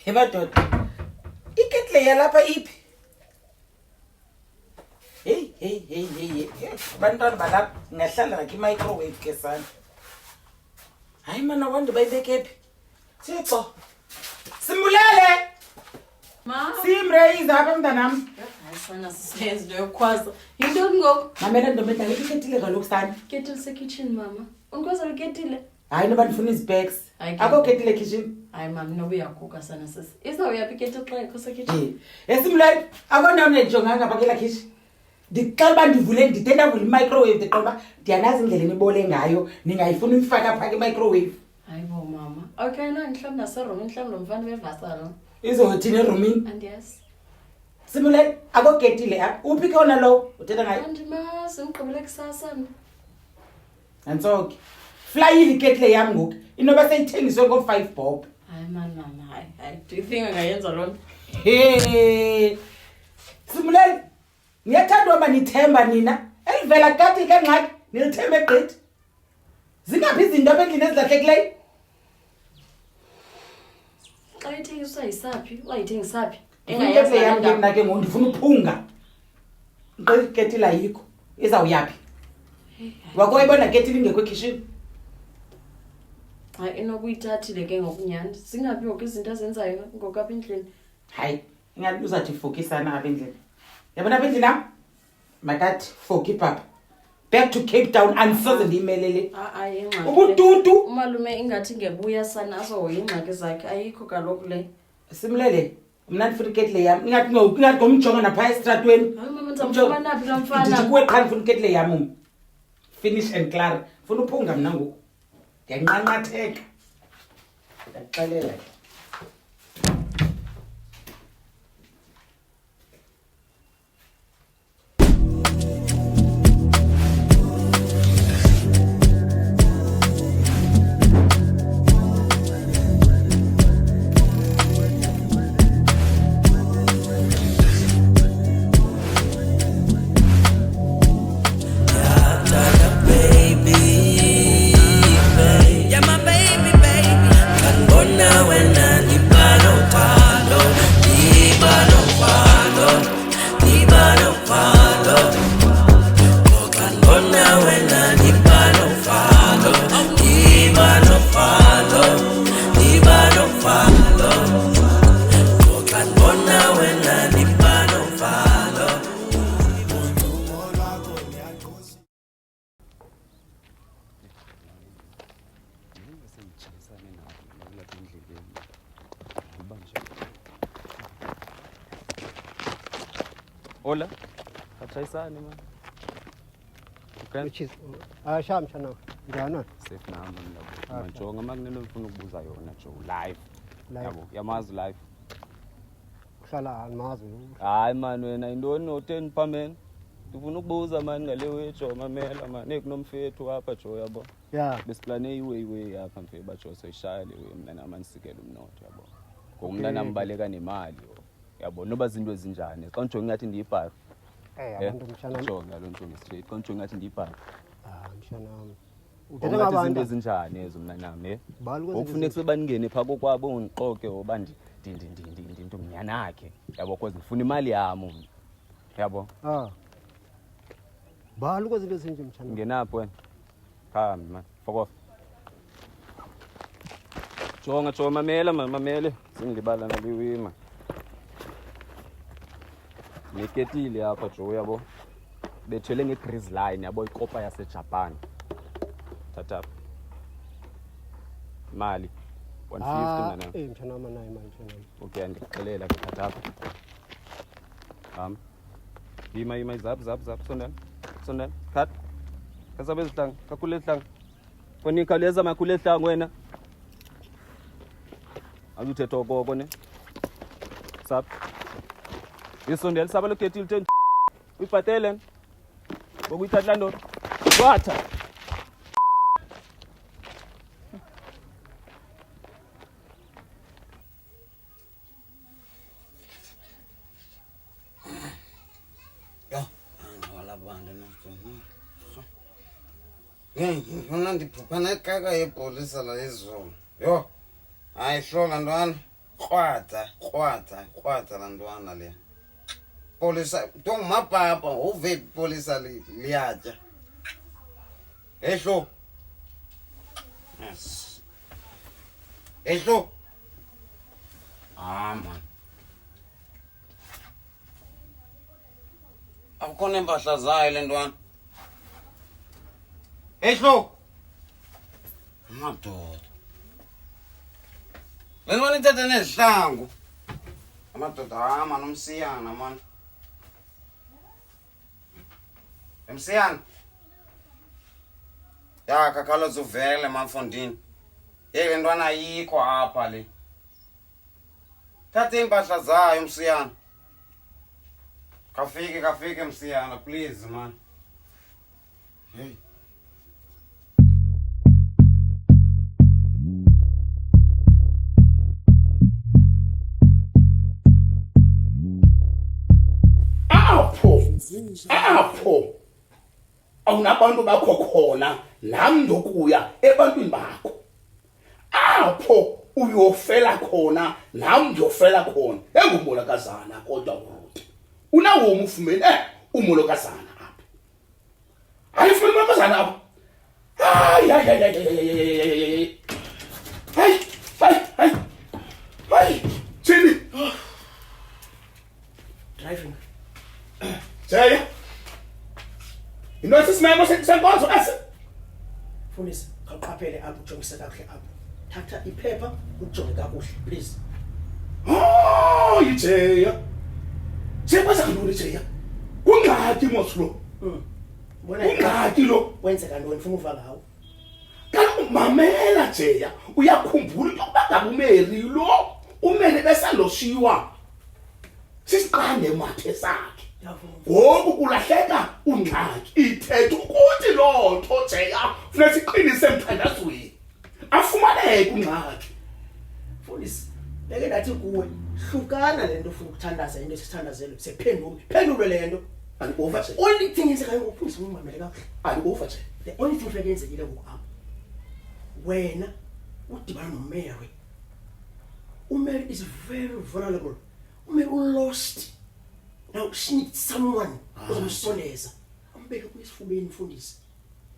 Madoda. Iketle yalapha iphi? Hey. Bantwana balapha ngahlala ngakho i-microwave ke sana. Hayi mana wande bayibeke phi? Thixo. Simbulele. Ma. Simraise apha mntanami. Hayi sana sisenze lo yokhwaza. Yintoni ngoku? Mamela ndombi ngeke iketile kaloku sana. Kettle se-kitchen mama. Unkwaza uketile? Hayi noba ndifuna izbags. Akho ketile kitchen. Hayi mama noba uyaguga sana sisi. Izawuyaphi ikettle xa ekho se-kitchen? Esimlele akondawo nejonganga apha kela kitchen. Ndixela uba ndivule ndide ndavula i-microwave ndiqoba uba ndiyanazi indlela enibole ngayo ningayifuni uyifaka phaka i-microwave. Hayi bo mama. Okay na mhlawumbi naseromini mhlawumbi lo mfana bevasalo. Izothini erumini? Andiyazi. Simulele akoketile apha. Uphi ke wona lowo uthetha ngayo? Andimazi ngiqubule kusasa. Nantsoke. Flyile iketile yami ngoku. Inoba seyithengiswe ngo-5 bob. Hayi man mama hayi. Do you think angayenza loo? Simulele niyathanda uba nithemba nina elivela kati kangxaki nilithemba egqithi. Zingaphi izinto apha endlini ezilahlekileyo? Xa ithengiswa yisaphi? Wayithengisaphi? Engayazi yami mna ke ngoku ndifuna uphunga. Iketile ayikho. Izawuyaphi? Wakoyibona ketile ingekho ekitchen. Hayi enokuyithathile ke ngokunyanda. Singaphi ngoku izinto azenzayo ngoku apha endlini? Hayi, ingathi uzathi fokisana apha endlini. Yabona apha endlini am? Makathi foki papa. Back to Cape Town andisoze ndiyimelele. Hayi ingxaki. Ubutuntu. Umalume ingathi ngebuya sana azohoya ingxaki zakhe ayikho kaloku le. Simlele. Mna ndifuna iketile yami. Ingathi ngomjonga napha estratweni. Hayi mama ndizamfumana naphi lo mfana? Ndithi kuwe qha ndifuna iketile yami. Finish and clear. Funa uphunga mna ngoku. Ndiyanqanqatheka. Ndiyaxelela ke. Hola. Khatshayisani man. Which is sham shana. Njani? Safe na mna. Manjonga makunento ngifuna ukubuza yona Joe live. Yabo, yamazi live. Kuhlala almazi. Hayi man wena intoni no10 pa man. Ngifuna ukubuza man ngale wejo mamela man ekunomfethu apha Joe yabo. Yeah. Besiplane iway apha mfeba Joe soyishaya lewe mna namansikela umnotho yabo. Ngomntana mbaleka nemali yabo noba izinto ezinjani xa ngijonga ngathi ndiyibhara abantu mshana jonga lo nto straight xa ngijonga ngathi ndiyibhara mshana uthetha ngabantu izinto ezinjani ezo mna nami ukufuneka sebaningene pha kokwabo ungiqoke oba ndinto mnyanakhe yabo because ngifuna imali yami yabo balo kwezinto ezinje mshana ngenapho wena phambi man fuck off jonga mamele singilibala naliwima neketile apha Joe yabo bethwele ngegrease line yabo ikopa yaseJapan thatha imali 150 mana mshana nayo imali mshana okay andixelela ke thatha yima zap sondela cut kasabe izihlanga kakhulu izihlanga fonika leza makhulu izihlanga wena aluthetha okoko ne sap isondela saba lo ketile 10 uyibhatele ngokuyithatha ndoda watha wala bantu no ngifuna ndiphupha nekaka yepolisa la izolo yo ayihlola ntwana krwatha la ntwana le polisa tongumapapa uve polisa liyatya ehlo yes ehlo man akukhona impahla zayo le ntwana ehlo amadoda le ntwana ithethe nezihlangu amadoda man umsiyana man emsiyana ya kakhalaza uvele mafondini le ntwana ayikho apha le thathe impahla zayo msiyana kafike msiyana please man hey apho awunabantu bakho khona nami ndokuya ebantwini bakho apho uyofela khona nami ndiyofela khona engumolokazana kodwa kude unawo umfumene umolokazana apha ayifuna umolokazana apha hayi thini Driving. Jaya into esisimemo senkonzo ese Mfundisi, khawuqaphele apho ujongise kakuhle apho. Thatha iphepha ujonge kakuhle, please. Jaya sekwenza ntoni Jaya kungxaki moslo kungxaki lo Wenzeka ntoni ufuna uva ngawo? kaloku mamela Jaya uyakhumbula into yokuba ngabe uMary lo umele besaloshiwa sisiqande emathe sakhe ngoku kulahleka ungxaki ithethe ukuthi loo nto Jaya funeka siqinise emthandazweni afumaneke ungxaki Mfundisi, beke ndathi kuwe, hlukana lento ufuna ukuthandaza into esithandazelo. Sephendulwe lento. andikuva nje Only thing enzekayo ngokufundisa ungimamele kakuhle. andikuva nje The only thing ufike yenzekile ngoku apho. Wena udibana noMary. uMary is very vulnerable. uMary lost. Now she needs someone ozomsondeza. Umbeke kwisifubeni mfundisi.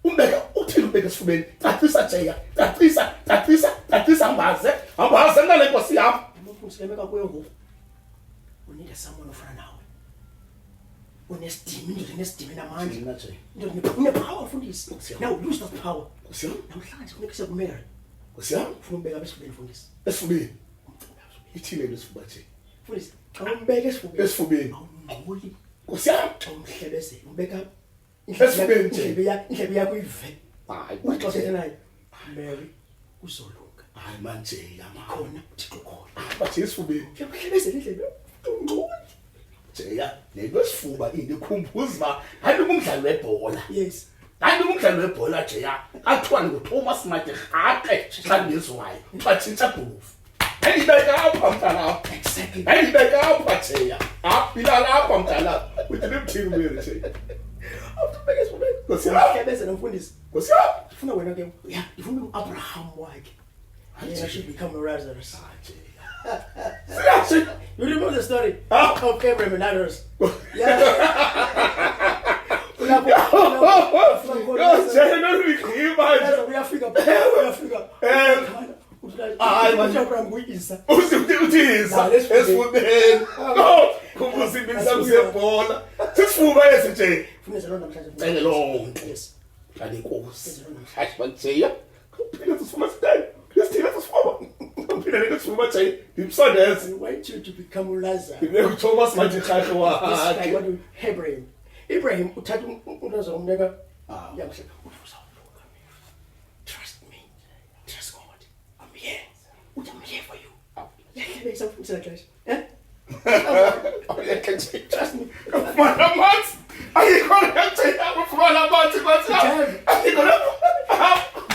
umbeke uthini umbeke esifubeni cacisa Jaya cacisa ambaze ngale nkosi yam Mfundisi lemeka kuyo ngoku. Unida someone ofana nawe. Unesidima, indoda enesidima namandla. Thina Jaya Indoda unepower mfundisi. Now use that power. nkosi yam Namhlanje kufuneka siye kuMary. nkosi yam Ufuna umbeka esifubeni mfundisi. esifubeni ithile lesifuba Jaya Mfundisi, xa umbeka esifubeni. esifubeni Awungqoli. nkosi yam Xa umhlebezela umbeka Esifubeni nje. indlebe yakho ive. hayi Uxoxe naye. Mary uzolunga. hayi man Jaya Khona uThixo khona. bathi esifubeni Uyamhlebezela indlebe. Ungqoli. Jaya lento esifuba indikhumbuza hayi umdlalo webhola Yes. hayi umdlalo webhola Jaya athiwa nguThomas Madihaqe xandizwayo bathinta gulufu ayibeka apha mntana Exactly. ayibeka apha Jaya apila lapha mntana uthi nimthini Mary Jaya Awumbeka esifubeni. nkosi yam Umhlebezela mfundisi. nkosi yam Ufuna wena ke. Yeah, ufuna uAbraham wakhe. Yena should become a Lazarus. Seriously? You remember the story Huh? of Abraham and Lazarus? Yeah. Jaya noluyigqiba nje Uyafika. Hayi, man. Abraham kuyisa. Uthisa esifubeni khumbuza impikisano yebhola sisifuba esi nje Funeza lo namhlanje. cele lonke Yes. ngale nkosi hayi banjeya kuphela sisifuba sidai lesithile sisifuba kuphela lesisifuba Jaya ngimsondeze I want you to become Lazarus. ngineThomas Madihaqe This guy, wakhe what do Abraham? Abraham uthatha uNoza umbeka. Yakuhle. Trust me. Trust God. I'm here. I'm here for you. Yahle isafundisa xesha. Eh? Trust me. ufumana amanzi ayikho Jaya ufumana amanzi nkosi yam ayikho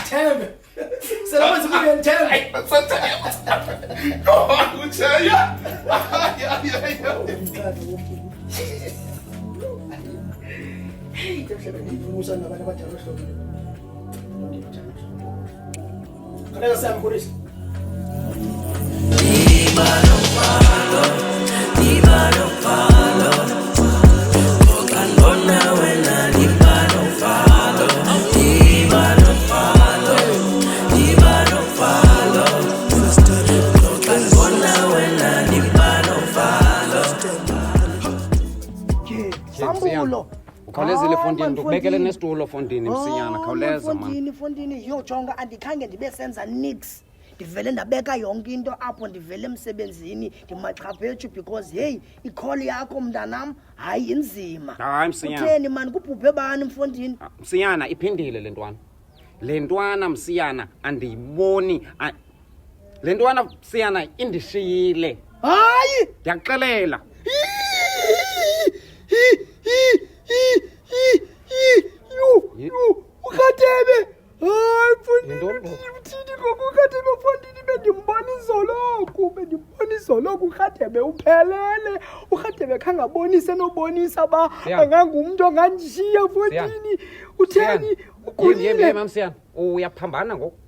Tell Salamat sa mga tell. Jaya Hey, terus urusan apa terus. Kalau saya kuris. Khawulezile Fondini, ndikubekele nesitulo Fondini msinyana, khawuleza man. Fondini, yho jonga andikhange ndibe senza nix. Ndivele ndabeka yonke into apho ndivele emsebenzini ndimachaphethu because hey ikholi yakho mntanam hayi inzima. Hayi msinyana. Utheni man kubhubhe bani Mfondini? Msinyana iphindile lentwana. Lentwana msiyana andiyiboni. Lentwana msiyana indishiyile. Hayi, ndiyakuxelela. Ukhatebe. Hayi Mfondini, uthini ngokukhatebe Mfondini? Bendimbona izoloku ukhatebe uphelele. Ukhatebe khangabonise nobonisa ba angangumuntu onganjishiya Mfondini. Utheni ukhulile? Yema msiyana, uyaphambana ngoku.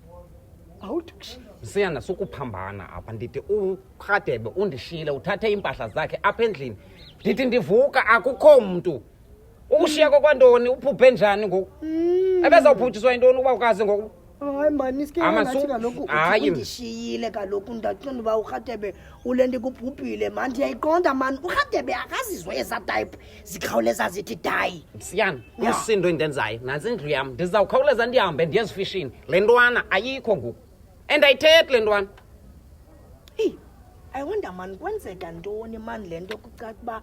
Awuthi msiyana sukuphambana apha ndithi ukhatebe undishile uthathe impahla zakhe apha endlini. Ndithi ndivuka akukho mntu. Ukushiya kokwantoni uphuphe njani ngoku? Ebezawubhutiswa intoni ukuba ukazi ngoku? Hayi man, iske ngathi kaloku undishiyile kaloku ndaqonda uba ukhatebe ule nto kubhubhile man. Ndiyayiqonda man, ukhatebe akazizwe eza type zikhawuleza zithi dayi. Msiyana, umsindo endenzayo nansi indlu yam ndizawukhawuleza ndihambe ndiyezifishini. Le ntwana ayikho ngoku endayithethi le ntwana. I wonder man, kwenzeka ntoni man le nto kucaca uba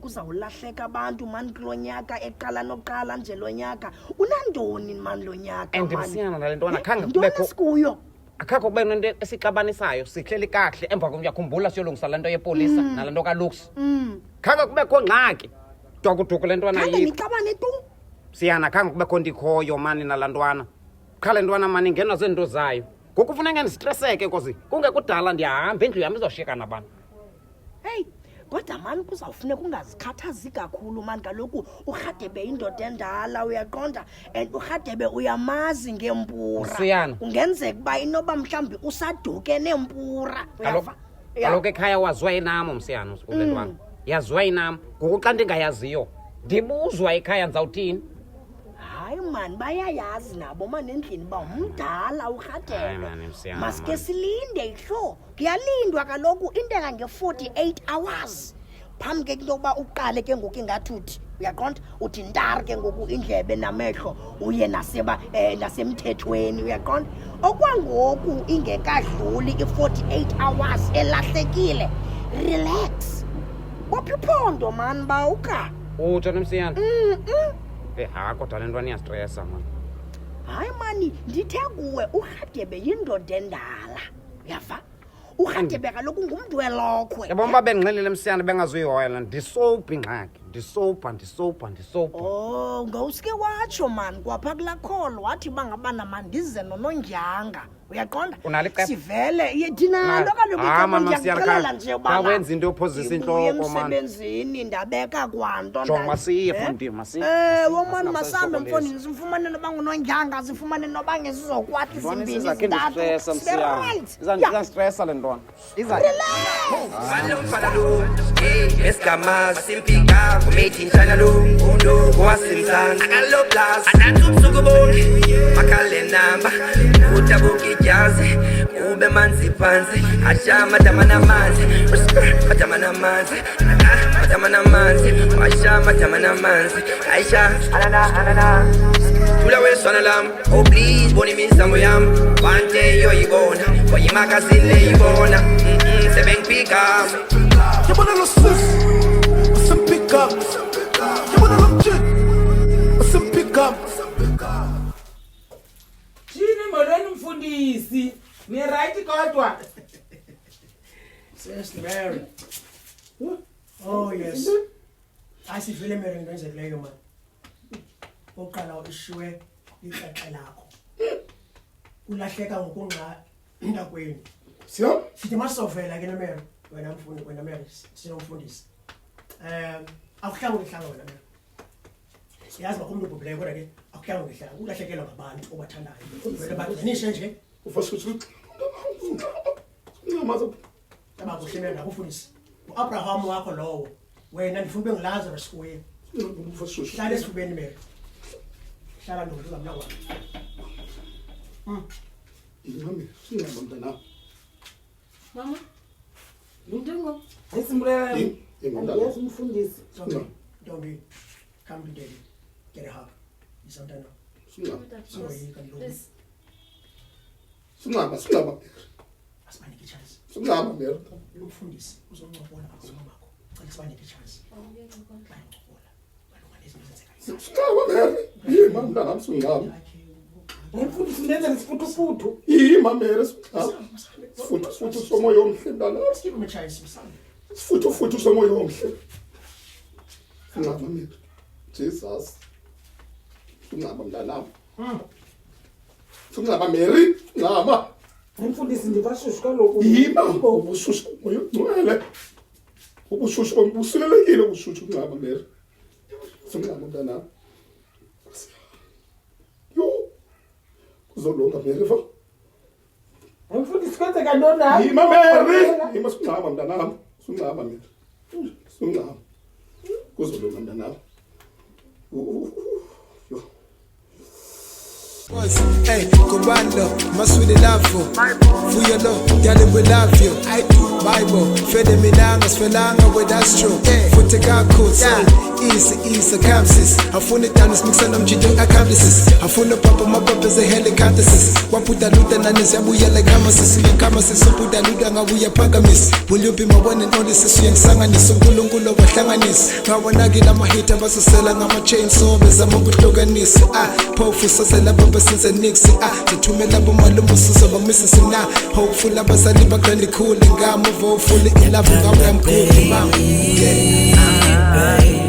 kuzawulahleka abantu man kulo nyaka eqala noqala nje lo nyaka. Unantoni man lo nyaka man? Msiyana nale ntwana khange kubekho sikuyo. Akakho kube nento esixabanisayo sihleli kahle emva kokuyakhumbula siyolungisa le nto yepolisa nale nto kaLux. Khange kubekho ngxaki. Dukuduku le ntwana yikho. Ngixabane tu. Msiyana khange kubekho ndikhoyo mani nala ntwana. Khale ntwana mani ingenwa zeento zayo. Ngoku kufuneka ndistreseke nkosi. Kungekudala ndiyahamba indlu yami izoshiyeka nabantu. Hey, kodwa man kuzawufuneka ungazikhathazi kakhulu man, kaloku ukhatebe indoda endala uyaqonda, and ukhatebe uyamazi ngempura. Msiyana. Ungenzeka uba inoba mhlawumbi usaduke nempura. Kaloku ekhaya waziwa inamo msiyana ule ntwana. Yaziwa inamo. Ngoku xa ndingayaziyo ndibuzwa ekhaya ndizawuthini? Hayi man, bayayazi nabo man endlini ba umdala ukhatebe. Maske silinde ihlo. Kuyalindwa kaloku into engange-48 hours. Phambi ke into yokuba uqale ke ngoku ingathuthi. Uyaqonda? Uthi ntar ke ngoku indlebe namehlo uye nasemthethweni. Uyaqonda? Okwangoku ingekadluli i-48 hours elahlekile. Relax. Waphipondo man bawuka. Utsho nomsiyana. Kodwa le ntwana iyastresa man. Hayi mani, ndithe kuwe ukhatebe yindoda endala. Uyava? Ukhatebe kaloku ngumntu welokhwe. Yabona uba bendinxelile msiyana bengazuyihoyela ndisobha ingxaki. Ndisobha. Oh, ngawuske watsho man kwapha kulaa call wathi bangabana man ndize nonondyanga. Uyaqonda? Sivele yedinalo kaloku ndiyakuxelela nje uba wenza into yophozisa intloko man. Emsebenzini ndabeka kwanto. Jonga masiye Fondini masiye. Womani masambe Mfondini simfumane noba ngunondyanga simfumane noba ngesizokwati zimbini zintathu. Izandistresa le ntwana. Esigama simpika kumethi njalo undo kwasimzana aloblas anatsubsuku bonke makalenamba utabukijazi ube manzi phansi ashama tamana manzi matamana manzi matamana manzi ashama tamana manzi aisha anana tula wesana lam oh please boni misango yam one day yo ibona oyimaka sile ibona sebengpika you wanna lo sis some pick up you wanna lo chick some pick up Chini molweni mfundisi ni right kodwa Sister Mary. Oh yes. Asifile Mary ngenzekileyo man. Oqala ushwe iqeqe lakho. Ulahleka ngokunqa intakweni. Sio? Sithi masovela ke Mary. Wena mfundi wena Mary sinomfundisi. Akuhlanga ngihlanga wena Mary. Siyazi bakumuntu ubhubhileyo kodwa ke akuhlanga ngihlanga. Ulahlekelwa ngabantu obathandayo. Vele bakuzanishe nje. Ufasuthi Yaba kuhle mina nakufundisa. uAbraham wakho lowo. Wena ndifuna ube ngiLazarus kuwe. Hlala esifubeni mina. Hlala ndomuntu ngamna kwami. Mama, singaba mntana. Mama. Yinto Ayisimbulela. Yes, umfundisi. Don't be. Come to daddy. Get a hug. Isantana. Singaba. Asibanike chance. Singaba mera. Umfundisi uzoncobola akuzomakho. Cela sibanike chance. Bayincobola. Balungane izinto Singaba mera. Yima mntana singaba. Umfundisi ndenza isifuthu. Yima mera singaba. Futhu somoya omhle mntana. Give him a chance, son. Futhu somoya omhle. Singaba mera. Jesus. Singaba mntana. Singaba Mary. Ngaba. Umfundisi ndivashushu kaloku. Yima ubushushu moya ngcwele. Ubushushu bombusulelekile ubushushu ngaba Mary. Singaba mntana. Yo. Kuzolonga Mary fa. Umfundisi kwenze kantoni? Yima Mary. Yima singaba mntana. Singaba Mary. Singaba. Kuzolonga mntana. Yo. Hey, Kobando, my sweetie love for your love, girl, we love you. I do Bible, fede minanga, sfelanga with astro. Hey, futeka coats, easy, camsis. I phone it down, mix and I'm cheating accomplices. I phone up my papa is a helicopter. Waputa luta and is abuya like Hamasis, so put a luda and we are pagamis. Will you be my one and only sister and sanganis, so gulungulo of Tanganis? Kawanagi, I'm a hater, but so selling, I'm a chainsaw, as I'm a good loganis. Powerful, so since a nixie, the two men love my lumus of a missus now. Hopeful of us, I live a grand cool and I'm fully in love with I'm cool.